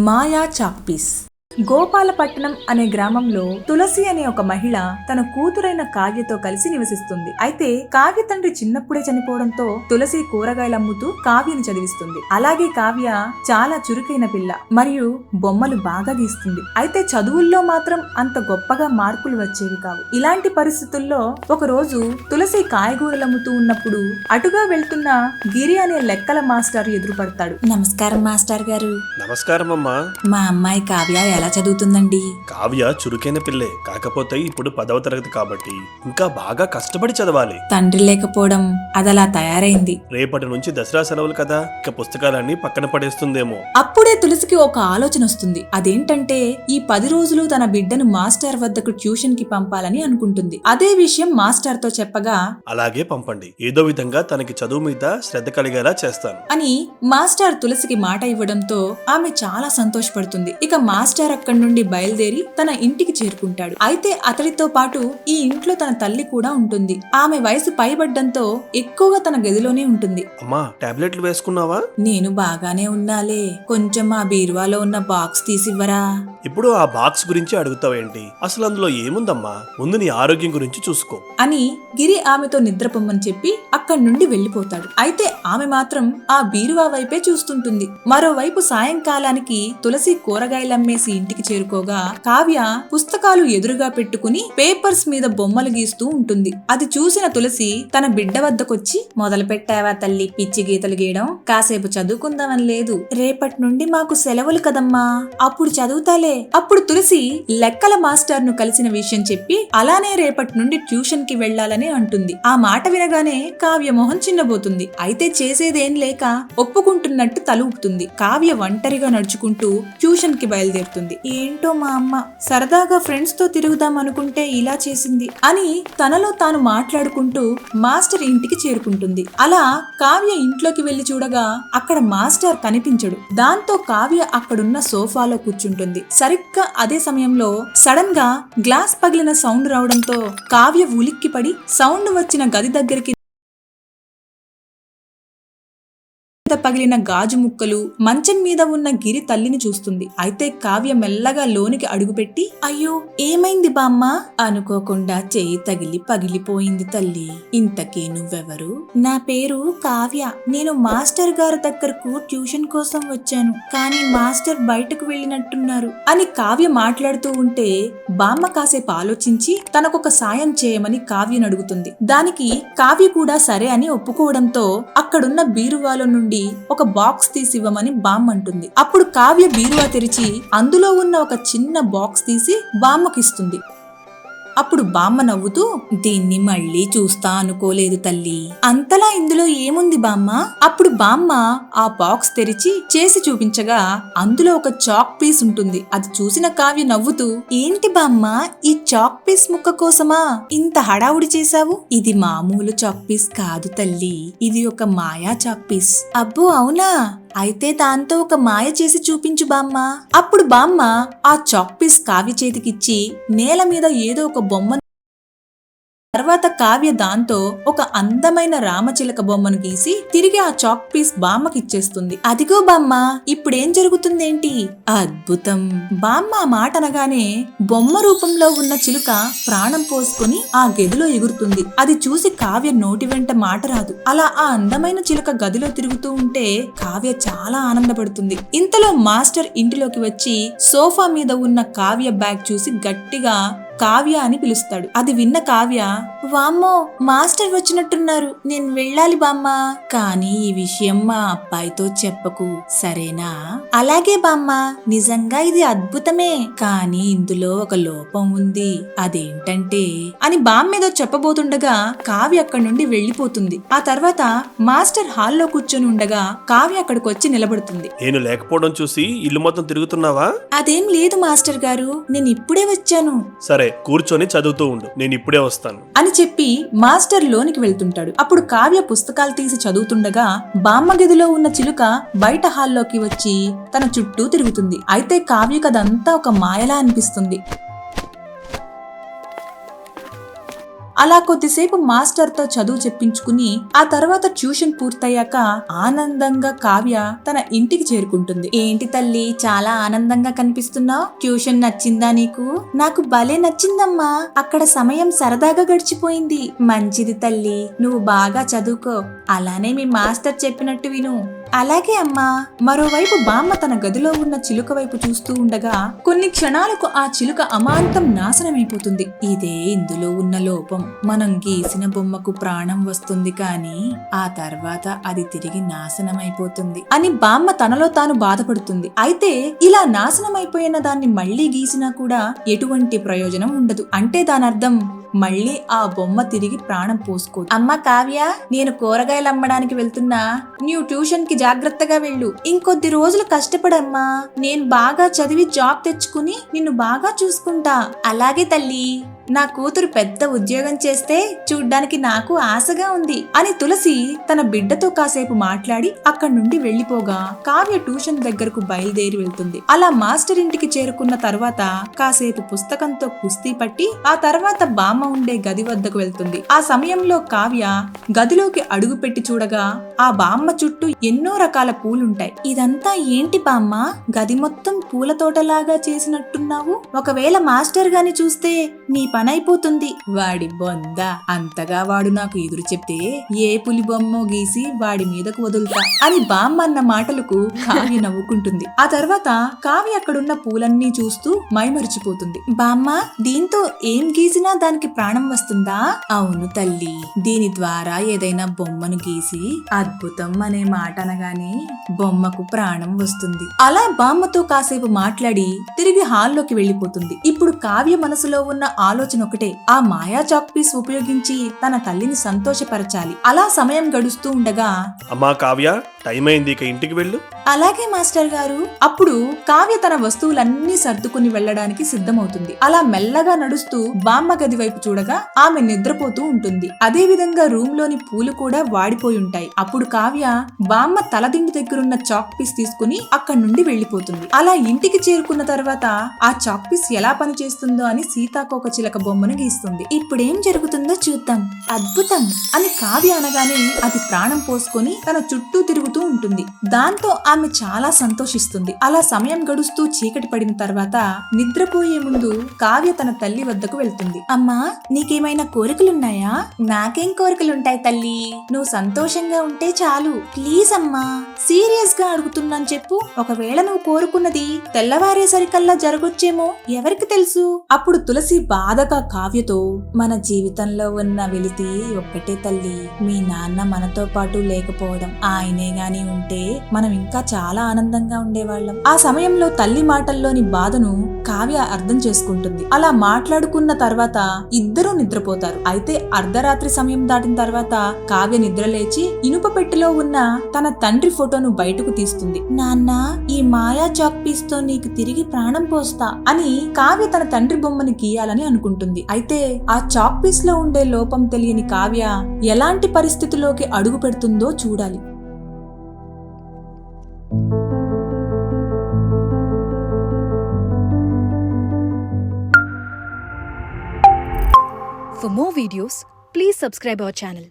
మాయా chalk piece. Gopalapatnam అనే గ్రామంలో తులసి అనే ఒక మహిళ తన కూతురైన కావ్యతో కలిసి నివసిస్తుంది. అయితే కావ్య తండ్రి చిన్నప్పుడే చనిపోవడంతో తులసి కూరగాయలు అమ్ముతూ కావ్యని చదివిస్తుంది. అలాగే కావ్య చాలా చురుకైన పిల్ల మరియు బొమ్మలు బాగా గీస్తుంది. అయితే చదువుల్లో మాత్రం అంత గొప్పగా మార్కులు వచ్చేవి కావు. ఇలాంటి పరిస్థితుల్లో ఒక రోజు తులసి కాయగూరలు అమ్ముతూ ఉన్నప్పుడు అటుగా వెళ్తున్న గిరి అనే లెక్కల మాస్టర్ ఎదురుపడతాడు. నమస్కారం మాస్టర్ గారు. నమస్కారం అమ్మా. మా అమ్మాయి కావ్య ఎలా చదువుతుందండి? కావ్య చురుకైన పిల్లే, కాకపోతే ఇప్పుడు 10వ తరగతి కాబట్టి ఇంకా బాగా కష్టపడి చదవాలి. తండ్రి లేకపోవడం అదలా తయారైంది. రేపటి నుంచి దసరా సెలవులు కదా, ఇక పుస్తకాలన్నీ పక్కన పడేస్తుందేమో. అప్పుడే తులసికి ఒక ఆలోచన వస్తుంది. అదేంటంటే ఈ 10 రోజులు తన బిడ్డను మాస్టర్ వద్దకు ట్యూషన్ కి పంపాలని అనుకుంటుంది. అదే విషయం మాస్టర్ తో చెప్పగా, అలాగే పంపండి, ఏదో విధంగా తనకి చదువు మీద శ్రద్ధ కలిగేలా చేస్తాను అని మాస్టర్ తులసికి మాట ఇవ్వడంతో ఆమె చాలా సంతోషపడుతుంది. ఇక మాస్టర్ అక్కడి నుండి బయలుదేరి తన ఇంటికి చేరుకుంటాడు. అయితే అతడితో పాటు ఈ ఇంట్లో తన తల్లి కూడా ఉంటుంది. ఆమె వయసు పైబడ్డంతో ఎక్కువగా తన గదిలోనే ఉంటుంది. అమ్మా, టాబ్లెట్లు వేసుకున్నావా? నేను బాగానే ఉన్నాలే, కొంచెం ఆ బీరువాలో ఉన్న బాక్స్ తీసివ్వరా? ఇప్పుడు ఆ బాక్స్ గురించి అడుగుతావేంటి? అసలు అందులో ఏముందమ్మా? ముందు నీ ఆరోగ్యం గురించి చూసుకో అని గిరి ఆమెతో నిద్రపోమ్మని చెప్పి అక్కడి నుండి వెళ్లిపోతాడు. అయితే ఆమె మాత్రం ఆ బీరువా వైపే చూస్తుంటుంది. మరోవైపు సాయంకాలానికి తులసి కూరగాయలమ్మేసి ఇంటికి చేరుకోగా కావ్య పుస్తకాలు ఎదురుగా పెట్టుకుని పేపర్స్ మీద బొమ్మలు గీస్తూ ఉంటుంది. అది చూసిన తులసి తన బిడ్డ వద్దకొచ్చి, మొదలు పెట్టావా తల్లి పిచ్చి గీతలు గీయడం? కాసేపు చదువుకుందామని లేదు, రేపటి నుండి మాకు సెలవులు కదమ్మా, అప్పుడు చదువుతాలే. అప్పుడు తులసి లెక్కల మాస్టర్ ను కలిసిన విషయం చెప్పి అలానే రేపటి నుండి ట్యూషన్ కి వెళ్లాలని అంటుంది. ఆ మాట వినగానే కావ్య మొహం చిన్నబోతుంది. అయితే చేసేదేం లేక ఒప్పుకుంటున్నట్టు తల ఊపుతుంది. కావ్య ఒంటరిగా నడుచుకుంటూ ట్యూషన్ కి బయలుదేరుతుంది. ఏంటో మా అమ్మ సరదాగా ఫ్రెండ్స్ తో తిరుగుదాం అనుకుంటే ఇలా చేసింది అని తనలో తాను మాట్లాడుకుంటూ మాస్టర్ ఇంటికి చేరుకుంటుంది. అలా కావ్య ఇంట్లోకి వెళ్లి చూడగా అక్కడ మాస్టర్ కనిపించడు. దాంతో కావ్య అక్కడున్న సోఫాలో కూర్చుంటుంది. సరిగ్గా అదే సమయంలో సడన్ గా గ్లాస్ పగిలిన సౌండ్ రావడంతో కావ్య ఉలిక్కిపడి సౌండ్ వచ్చిన గది దగ్గరికి పగిలిన గాజు ముక్కలు, మంచం మీద ఉన్న గిరి తల్లిని చూస్తుంది. అయితే కావ్య మెల్లగా లోనికి అడుగుపెట్టి, అయ్యో ఏమైంది బామ్మ? అనుకోకుండా చేయి తగిలి పగిలిపోయింది తల్లి. ఇంతకీ నువ్వెవరు? నా పేరు కావ్య. నేను మాస్టర్ గారి దగ్గరకు ట్యూషన్ కోసం వచ్చాను, కానీ మాస్టర్ బయటకు వెళ్ళినట్టున్నారు అని కావ్య మాట్లాడుతూ ఉంటే బామ్మ కాసేపు ఆలోచించి తనకొక సాయం చేయమని కావ్యను అడుగుతుంది. దానికి కావ్య కూడా సరే అని ఒప్పుకోవడంతో అక్కడున్న బీరువాలో నుండి ఒక బాక్స్ తీసివ్వమని బామ్మ అంటుంది. అప్పుడు కావ్య బీరువా తెరిచి అందులో ఉన్న ఒక చిన్న బాక్స్ తీసి బామ్మకిస్తుంది. అప్పుడు బామ్మ నవ్వుతూ, దీన్ని మళ్ళీ చూస్తా అనుకోలేదు తల్లి, అంతలా ఇందులో ఏముంది బామ్మ? అప్పుడు బామ్మ ఆ బాక్స్ తెరిచి చేసి చూపించగా అందులో ఒక చాక్ పీస్ ఉంటుంది. అది చూసిన కావ్య నవ్వుతూ, ఏంటి బామ్మ, ఈ చాక్ పీస్ ముక్క కోసమా ఇంత హడావుడి చేశావు? ఇది మామూలు చాక్ పీస్ కాదు తల్లి, ఇది ఒక మాయా చాక్ పీస్. అబ్బో అవునా? అయితే దాంతో ఒక మాయ చేసి చూపించు బామ్మ. అప్పుడు బామ్మ ఆ చాక్ పీస్ కావ్య చేతికిచ్చి నేల మీద ఏదో ఒక బొమ్మ, తర్వాత కావ్య దాంతో ఒక అందమైన రామచిలక బొమ్మను గీసి తిరిగి ఆ చాక్ పీస్ బామ్మకిచ్చేస్తుంది. అదిగో బామ్మ, ఇప్పుడేం జరుగుతుందేంటి? అద్భుతం. బామ్మ ఆ మాట అనగానే బొమ్మ రూపంలో ఉన్న చిలుక ప్రాణం పోసుకుని ఆ గదిలో ఎగురుతుంది. అది చూసి కావ్య నోటి వెంట మాట రాదు. అలా ఆ అందమైన చిలుక గదిలో తిరుగుతూ ఉంటే కావ్య చాలా ఆనందపడుతుంది. ఇంతలో మాస్టర్ ఇంటిలోకి వచ్చి సోఫా మీద ఉన్న కావ్య బ్యాగ్ చూసి గట్టిగా కావ్య అని పిలుస్తాడు. అది విన్న కావ్య, వామ్మో మాస్టర్ వచ్చినట్టున్నారు, నేను వెళ్ళాలి బామ్మ, కానీ ఈ విషయం మా అబ్బాయితో చెప్పకు, సరేనా? అలాగే బామ్మ, నిజంగా ఇది అద్భుతమే, కానీ ఇందులో ఒక లోపం ఉంది, అదేంటంటే అని బామ్మేదో చెప్పబోతుండగా కావ్య అక్కడి నుండి వెళ్లిపోతుంది. ఆ తర్వాత మాస్టర్ హాల్లో కూర్చొని ఉండగా కావ్య అక్కడికి వచ్చి నిలబడుతుంది. నేను లేకపోవడం చూసి ఇల్లు మొత్తం తిరుగుతున్నావా? అదేం లేదు మాస్టర్ గారు, నేను ఇప్పుడే వచ్చాను. సరే కూర్చొని చదువుతూ ఉండు, నేను ఇప్పుడే వస్తాను అని చెప్పి మాస్టర్ లోనికి వెళ్తుంటాడు. అప్పుడు కావ్య పుస్తకాలు తీసి చదువుతుండగా బామ్మ గదిలో ఉన్న చిలుక బయట హాల్లోకి వచ్చి తన చుట్టూ తిరుగుతుంది. అయితే కావ్యకదంతా ఒక మాయలా అనిపిస్తుంది. అలా కొద్దిసేపు మాస్టర్ తో చదువు చెప్పించుకుని ఆ తర్వాత ట్యూషన్ పూర్తయ్యాక ఆనందంగా కావ్య తన ఇంటికి చేరుకుంటుంది. ఏంటి తల్లి చాలా ఆనందంగా కనిపిస్తున్నావు? ట్యూషన్ నచ్చిందా నీకు? నాకు భలే నచ్చిందమ్మా. అక్కడ సమయం సరదాగా గడిచిపోయింది. మంచిది తల్లి, నువ్వు బాగా చదువుకో. అలానే మీ మాస్టర్ చెప్పినట్టు విను. అలాగే అమ్మా. మరోవైపు బామ్మ తన గదిలో ఉన్న చిలుక వైపు చూస్తూ ఉండగా కొన్ని క్షణాలకు ఆ చిలుక అమాంతం నాశనమైపోతుంది. ఇదే ఇందులో ఉన్న లోపం. మనం గీసిన బొమ్మకు ప్రాణం వస్తుంది కానీ ఆ తర్వాత అది తిరిగి నాశనమైపోతుంది అని బామ్మ తనలో తాను బాధపడుతుంది. అయితే ఇలా నాశనమైపోయిన దాన్ని మళ్లీ గీసినా కూడా ఎటువంటి ప్రయోజనం ఉండదు. అంటే దానర్థం మళ్లీ ఆ బొమ్మ తిరిగి ప్రాణం పోసుకోదు. అమ్మ కావ్య, నేను కూరగాయలు అమ్మడానికి వెళ్తున్నా. నీవు ట్యూషన్ కి జాగ్రత్తగా వెళ్ళు. ఇంకొద్ది రోజులు కష్టపడమ్మా. నేను బాగా చదివి జాబ్ తెచ్చుకుని నిన్ను బాగా చూసుకుంటా. అలాగే తల్లి. నా కూతురు పెద్ద ఉద్యోగం చేస్తే చూడ్డానికి నాకు ఆశగా ఉంది అని తులసి తన బిడ్డతో కాసేపు మాట్లాడి అక్కడి నుండి వెళ్లిపోగా కావ్య ట్యూషన్ దగ్గరకు బయలుదేరి వెళ్తుంది. అలా మాస్టర్ ఇంటికి చేరుకున్న తర్వాత కాసేపు పుస్తకంతో కుస్తీ పట్టి ఆ తర్వాత బామ్మ ఉండే గది వద్దకు వెళ్తుంది. ఆ సమయంలో కావ్య గదిలోకి అడుగు పెట్టి చూడగా ఆ బామ్మ చుట్టూ ఎన్నో రకాల పూలుంటాయి. ఇదంతా ఏంటి బామ్మ? గది మొత్తం పూల తోటలాగా చేసినట్టున్నావు. ఒకవేళ మాస్టర్ గాని చూస్తే నీ పనైపోతుంది. వాడి బొంద, అంతగా వాడు నాకు ఎదురు చెప్తే ఏ పులి బొమ్మ గీసి వాడి మీదకు వదులుతా అని బామ్మ అన్న మాటలకు కావ్య నవ్వుకుంటుంది. ఆ తర్వాత కావ్య అక్కడున్న పూలన్నీ చూస్తూ మైమరిచిపోతుంది. బామ్మ, దీంతో ఏం గీసినా దానికి ప్రాణం వస్తుందా? అవును తల్లి, దీని ద్వారా ఏదైనా బొమ్మను గీసి అద్భుతం అనే మాట అనగానే బొమ్మకు ప్రాణం వస్తుంది. అలా బామ్మతో కాసేపు మాట్లాడి తిరిగి హాల్లోకి వెళ్లిపోతుంది. ఇప్పుడు కావ్య మనసులో ఉన్న ఆలోచన ఒకటే, ఆ మాయా చాక్ పీస్ ఉపయోగించి తన తల్లిని సంతోషపరచాలి. అలా సమయం గడుస్తూ ఉండగా, అమ్మా కావ్య, టైం అయింది, ఇక ఇంటికి వెళ్ళు. అలాగే మాస్టర్ గారు. అప్పుడు కావ్య తన వస్తువులన్నీ సర్దుకుని వెళ్లడానికి సిద్ధమవుతుంది. అలా మెల్లగా నడుస్తూ బామ్మ గది వైపు చూడగా ఆమె నిద్రపోతూ ఉంటుంది. అదే విధంగా రూమ్ లోని పూలు కూడా వాడిపోయి ఉంటాయి. అప్పుడు కావ్య బామ్మ తలదిండు దగ్గరున్న చాక్ పీస్ తీసుకుని అక్కడి నుండి వెళ్లిపోతుంది. అలా ఇంటికి చేరుకున్న తర్వాత ఆ చాక్ పీస్ ఎలా పనిచేస్తుందో అని సీతాకోక చిలక బొమ్మను గీస్తుంది. ఇప్పుడేం జరుగుతుందో చూద్దాం. అద్భుతం అని కావ్య అనగానే అది ప్రాణం పోసుకొని తన చుట్టూ తిరుగుతూ ఉంటుంది. దాంతో ఆమె చాలా సంతోషిస్తుంది. అలా సమయం గడుస్తూ చీకటి పడిన తర్వాత నిద్రపోయే ముందు కావ్య తన తల్లి వద్దకు వెళ్తుంది. అమ్మా, నీకేమైనా కోరికలున్నాయా? నాకేం కోరికలుంటాయి తల్లి, నువ్వు సంతోషంగా ఉంటే చాలు. ప్లీజ్ అమ్మా, సీరియస్ గా అడుగుతున్నాను చెప్పు. ఒకవేళ నువ్వు కోరుకున్నది తెల్లవారేసరికల్లా జరగొచ్చేమో, ఎవరికి తెలుసు. అప్పుడు తులసి బాధగా కావ్యతో, మన జీవితంలో ఉన్న వెలితి ఒక్కటే తల్లి. మీ నాన్న మనతో పాటు లేకపోవడం. ఆయనే గాని ఉంటే మనం ఇంకా చాలా ఆనందంగా ఉండేవాళ్ళం. ఆ సమయంలో తల్లి మాటల్లోని బాధను కావ్య అర్థం చేసుకుంటుంది. అలా మాట్లాడుకున్న తర్వాత ఇద్దరూ నిద్రపోతారు. అయితే అర్ధరాత్రి సమయం దాటిన తర్వాత కావ్య నిద్రలేచి ఇనుప పెట్టెలో ఉన్న తన తండ్రి ఫోటోను బయటకు తీస్తుంది. నాన్న, ఈ మాయా చాక్ పీస్ తో నీకు తిరిగి ప్రాణం పోస్తా అని కావ్య తన తండ్రి బొమ్మని గీయాలని అనుకుంటుంది. అయితే ఆ చాక్ పీస్ లో ఉండే లోపం తెలియని కావ్య ఎలాంటి పరిస్థితిలోకి అడుగు పెడుతుందో చూడాలి. For more videos, please subscribe our channel.